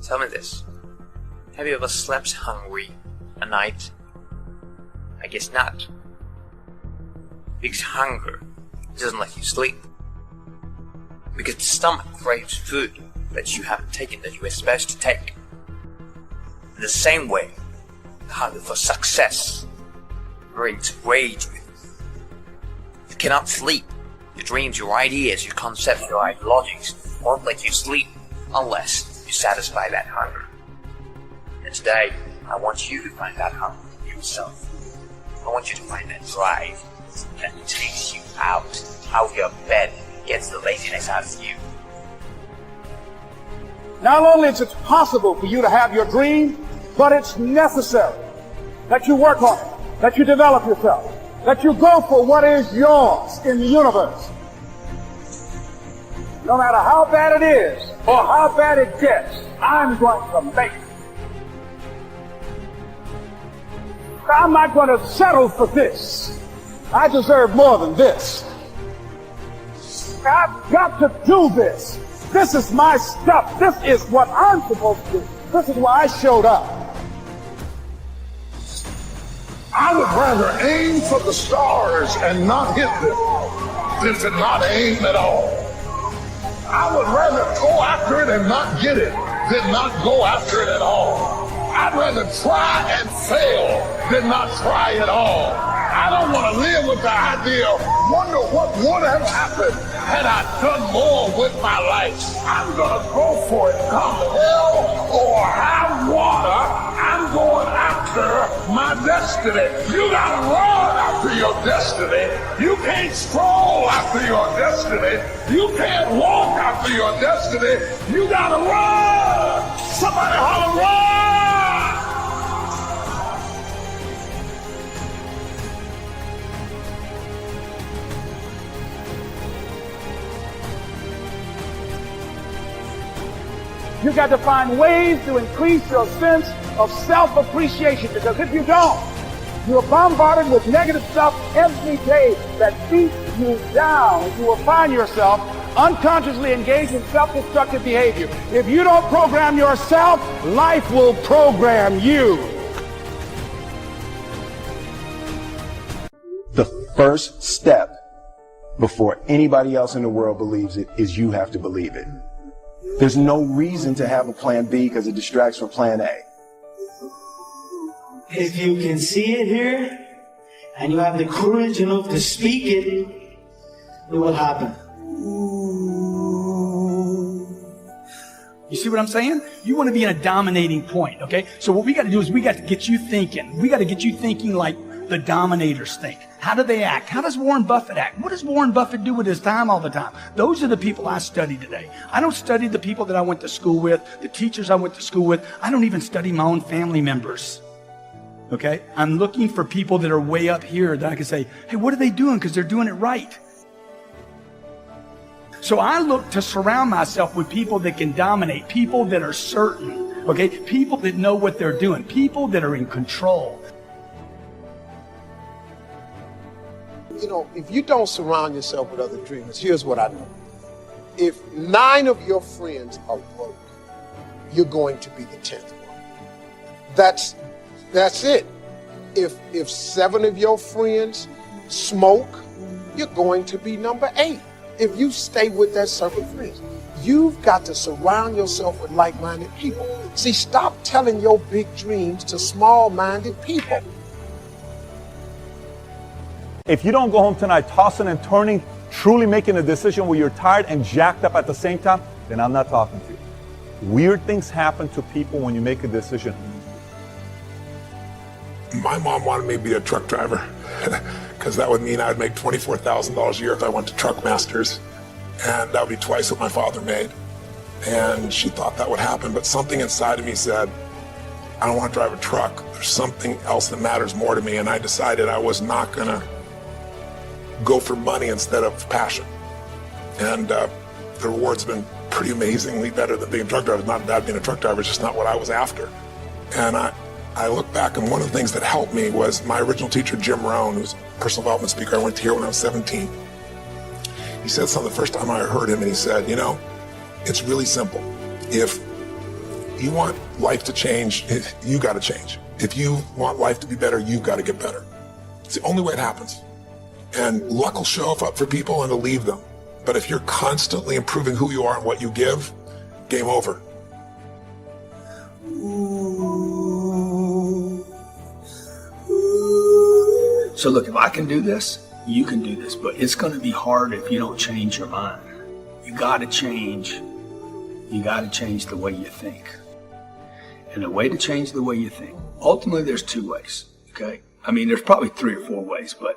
Tell me this. Have you ever slept hungry at night? I guess not. Because hunger doesn't let you sleep. Because the stomach craves food that you haven't taken, that you were supposed to take. In the same way, the hunger for success brings rage with it. You cannot sleep. Your dreams, your ideas, your concepts, your ideologies won't let you sleep unless you satisfy that hunger. And today, I want you to find that hunger in yourself. I want you to find that drive that takes you out of your bed, gets the laziness out of you. Not only is it possible for you to have your dream, but it's necessary that you work on it, that you develop yourself, that you go for what is yours in the universe. No matter how bad it is or how bad it gets, I'm going to make it. I'm not going to settle for this. I deserve more than this. I've got to do this. This is my stuff. This is what I'm supposed to do. This is why I showed up. I would rather aim for the stars and not hit them than to not aim at all. I would rather go after it and not get it than not go after it at all. I'd rather try and fail than not try at all. I don't want to live with the idea of wonder what would have happened had I done more with my life. I'm going to go for it, come hell or high water. I'm going after my destiny. You got to run after your destiny. You can't stroll after your destiny. You can't walk after your destiny. You got to run. Somebody holler, run! You got to find ways to increase your sense of self-appreciation, because if you don't, you're bombarded with negative stuff every day that beats you down. You will find yourself unconsciously engaged in self-destructive behavior. If you don't program yourself, life will program you. The first step before anybody else in the world believes it is you have to believe it. There's no reason to have a plan B because it distracts from plan A. If you can see it here, and you have the courage enough to speak it, it will happen. You see what I'm saying? You want to be in a dominating point, okay? So what we got to do is we got to get you thinking. We got to get you thinking like the dominators think. How do they act? How does Warren Buffett act? What does Warren Buffett do with his time all the time? Those are the people I study today. I don't study the people that I went to school with, the teachers I went to school with. I don't even study my own family members. Okay? I'm looking for people that are way up here that I can say, hey, what are they doing? Because they're doing it right. So I look to surround myself with people that can dominate, people that are certain, okay? People that know what they're doing, people that are in control. You know, if you don't surround yourself with other dreamers, here's what I know. If 9 of your friends are broke, you're going to be the 10th one. That's it. If 7 of your friends smoke, you're going to be number 8. If you stay with that circle of friends, you've got to surround yourself with like-minded people. See, stop telling your big dreams to small-minded people. If you don't go home tonight tossing and turning, truly making a decision where you're tired and jacked up at the same time, then I'm not talking to you. Weird things happen to people when you make a decision. My mom wanted me to be a truck driver because that would mean I'd make $24,000 a year if I went to Truck Masters, and that would be twice what my father made. And she thought that would happen, but something inside of me said, I don't want to drive a truck. There's something else that matters more to me, and I decided I was not going to go for money instead of passion. And the reward's been pretty amazingly better than being a truck driver. It's not bad being a truck driver, it's just not what I was after. And I look back, and one of the things that helped me was my original teacher, Jim Rohn, who's a personal development speaker. I went to hear when I was 17. He said something the first time I heard him, and he said, you know, it's really simple. If you want life to change, you got to change. If you want life to be better, you've got to get better. It's the only way it happens. And luck will show up for people and it'll leave them. But if you're constantly improving who you are and what you give, game over. So look, if I can do this, you can do this, but it's going to be hard if you don't change your mind. You got to change. You got to change the way you think. And the way to change the way you think, ultimately there's two ways, okay? I mean, there's probably 3 or 4 ways, but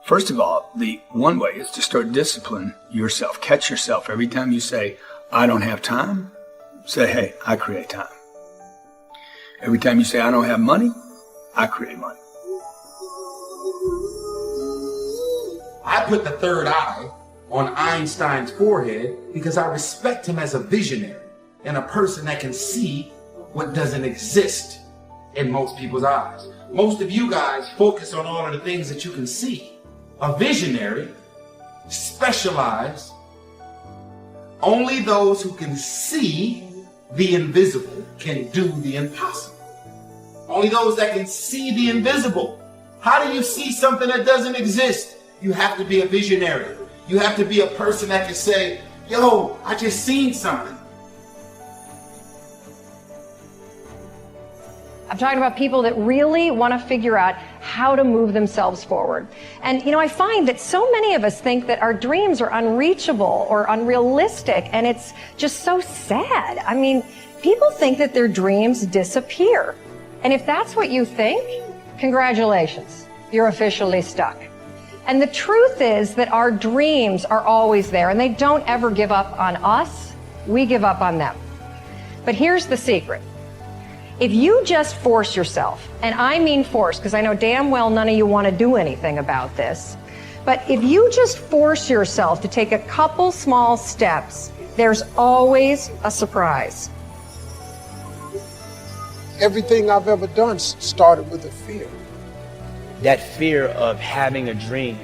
first of all, the one way is to start discipline yourself. Catch yourself every time you say, I don't have time, say, hey, I create time. Every time you say, I don't have money, I create money. I put the third eye on Einstein's forehead because I respect him as a visionary and a person that can see what doesn't exist in most people's eyes. Most of you guys focus on all of the things that you can see. A visionary specializes. Only those who can see the invisible can do the impossible. Only those that can see the invisible. How do you see something that doesn't exist? You have to be a visionary. You have to be a person that can say, yo, I just seen something. I'm talking about people that really want to figure out how to move themselves forward. And, I find that so many of us think that our dreams are unreachable or unrealistic, and it's just so sad. I mean, people think that their dreams disappear. And if that's what you think, congratulations, you're officially stuck. And the truth is that our dreams are always there, and they don't ever give up on us. We give up on them. But here's the secret. If you just force yourself, and I mean force, because I know damn well none of you want to do anything about this, but if you just force yourself to take a couple small steps, there's always a surprise. Everything I've ever done started with a fear. That fear of having a dream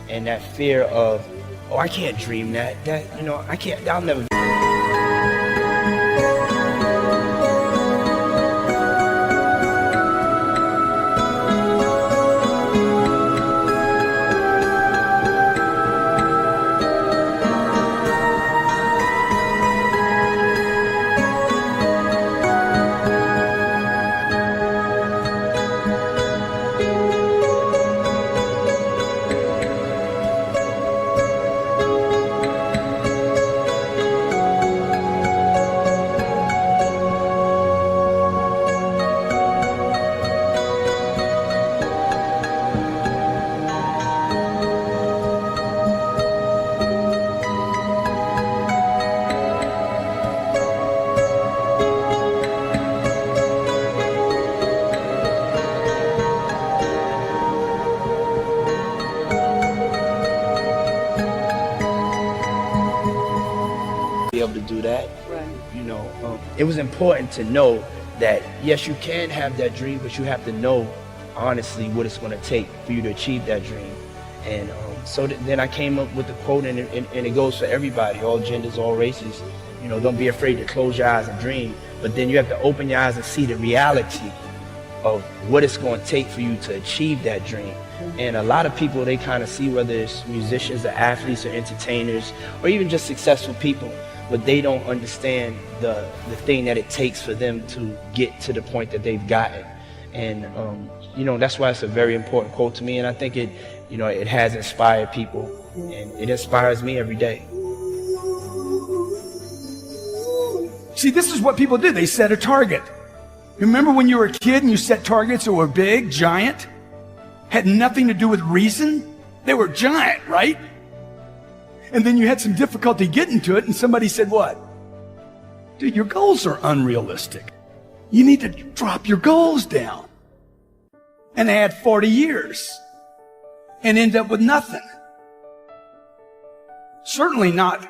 and that fear of, oh, I can't dream that, I can't, I'll never. Able to do that. Right. It was important to know that yes, you can have that dream, but you have to know honestly what it's going to take for you to achieve that dream. And so then I came up with the quote, and it goes for everybody, all genders, all races. Don't be afraid to close your eyes and dream, but then you have to open your eyes and see the reality of what it's going to take for you to achieve that dream. And a lot of people, they kind of see whether it's musicians or athletes or entertainers or even just successful people, but they don't understand the thing that it takes for them to get to the point that they've gotten. And that's why it's a very important quote to me, and I think it has inspired people, and it inspires me every day. See, this is what people did. They set a target. Remember when you were a kid and you set targets that were big, giant, had nothing to do with reason? They were giant, right? And then you had some difficulty getting to it, and somebody said, what? Dude, your goals are unrealistic. You need to drop your goals down and add 40 years and end up with nothing. Certainly not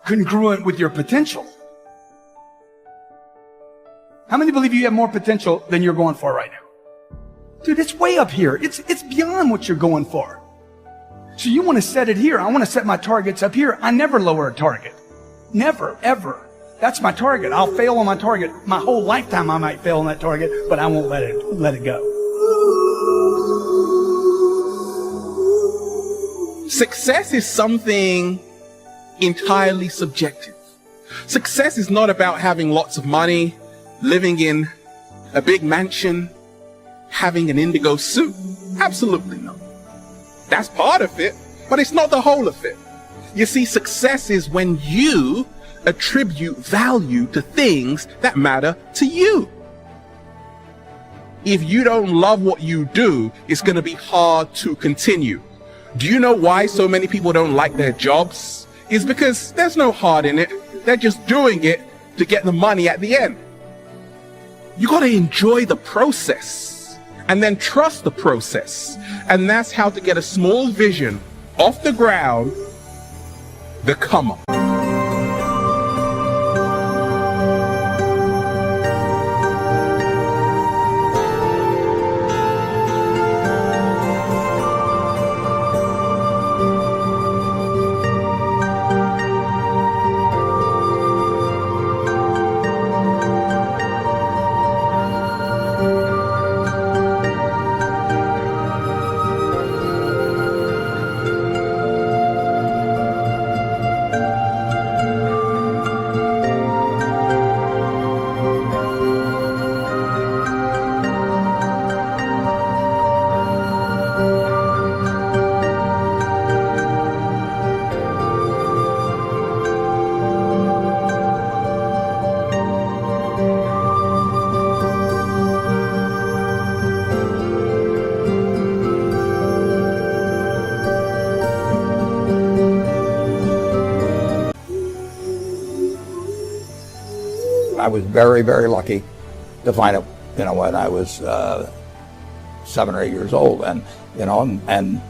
congruent with your potential. How many believe you have more potential than you're going for right now? Dude, it's way up here. It's beyond what you're going for. So you want to set it here. I want to set my targets up here. I never lower a target. Never, ever. That's my target. I'll fail on my target. My whole lifetime I might fail on that target, but I won't let it go. Success is something entirely subjective. Success is not about having lots of money, living in a big mansion, having an indigo suit. Absolutely not. That's part of it, but it's not the whole of it. You see, success is when you attribute value to things that matter to you. If you don't love what you do, it's going to be hard to continue. Do you know why so many people don't like their jobs? It's because there's no heart in it. They're just doing it to get the money at the end. You got to enjoy the process and then trust the process. And that's how to get a small vision off the ground, the come up. I was very, very lucky to find it, when I was 7 or 8 years old, and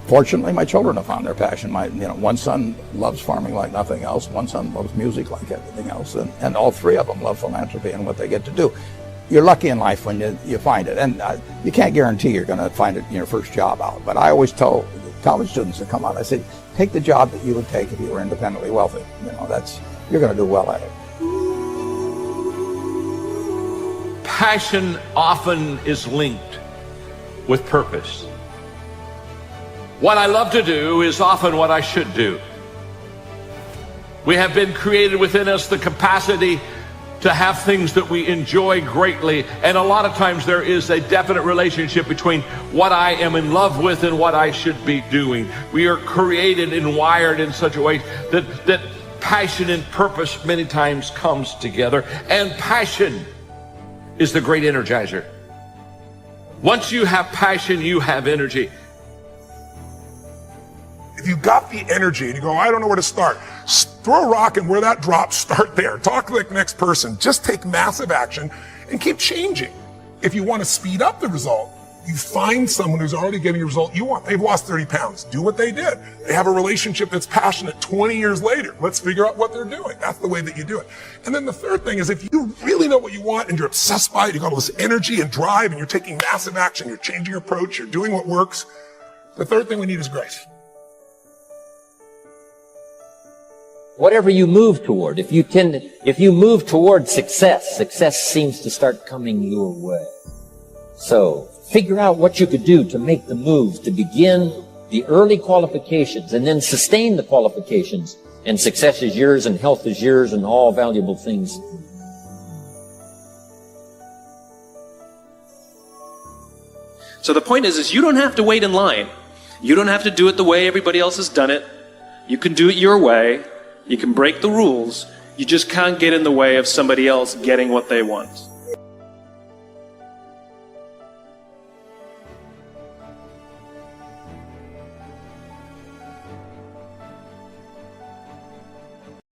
fortunately, my children have found their passion. One son loves farming like nothing else. One son loves music like everything else, and all three of them love philanthropy and what they get to do. You're lucky in life when you find it, and you can't guarantee you're going to find it in your first job out. But I always tell college students that come out, I say, take the job that you would take if you were independently wealthy. You're going to do well at it. Passion often is linked with purpose. What I love to do is often what I should do. We have been created within us the capacity to have things that we enjoy greatly, and a lot of times there is a definite relationship between what I am in love with and what I should be doing. We are created and wired in such a way that passion and purpose many times comes together, and passion is the great energizer. Once you have passion, you have energy. If you got the energy and you go, I don't know where to start, throw a rock and where that drops, start there. Talk like the next person. Just take massive action and keep changing. If you want to speed up the result, you find someone who's already getting the result you want. They've lost 30 pounds. Do what they did. They have a relationship that's passionate 20 years later. Let's figure out what they're doing. That's the way that you do it. And then the third thing is, if you really know what you want and you're obsessed by it, you got all this energy and drive and you're taking massive action, you're changing your approach, you're doing what works. The third thing we need is grace. Whatever you move toward, if you move toward success seems to start coming your way. So figure out what you could do to make the move, to begin the early qualifications and then sustain the qualifications, and success is yours and health is yours and all valuable things. So the point is you don't have to wait in line. You don't have to do it the way everybody else has done it. You can do it your way. You can break the rules. You just can't get in the way of somebody else getting what they want.